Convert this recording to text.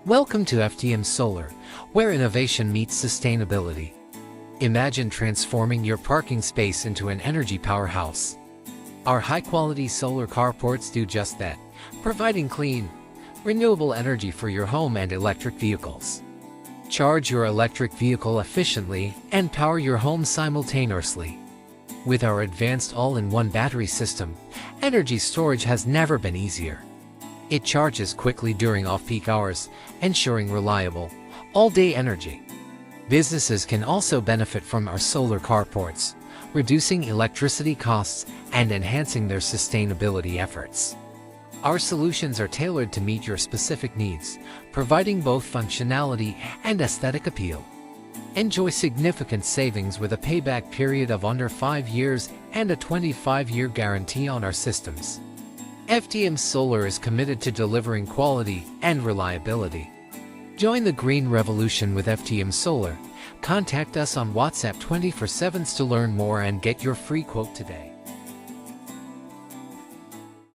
Welcome to FTM Solar, where innovation meets sustainability. Imagine transforming your parking space into an energy powerhouse. Our high-quality solar carports do just that, providing clean, renewable energy for your home and electric vehicles. Charge your electric vehicle efficiently and power your home simultaneously. With our advanced all-in-one battery system, energy storage has never been easier. It charges quickly during off-peak hours, ensuring reliable, all-day energy. Businesses can also benefit from our solar carports, reducing electricity costs and enhancing their sustainability efforts. Our solutions are tailored to meet your specific needs, providing both functionality and aesthetic appeal. Enjoy significant savings with a payback period of under 5 years and a 25-year guarantee on our systems. FTM Solar is committed to delivering quality and reliability. Join the green revolution with FTM Solar. Contact us on WhatsApp 24/7 to learn more and get your free quote today.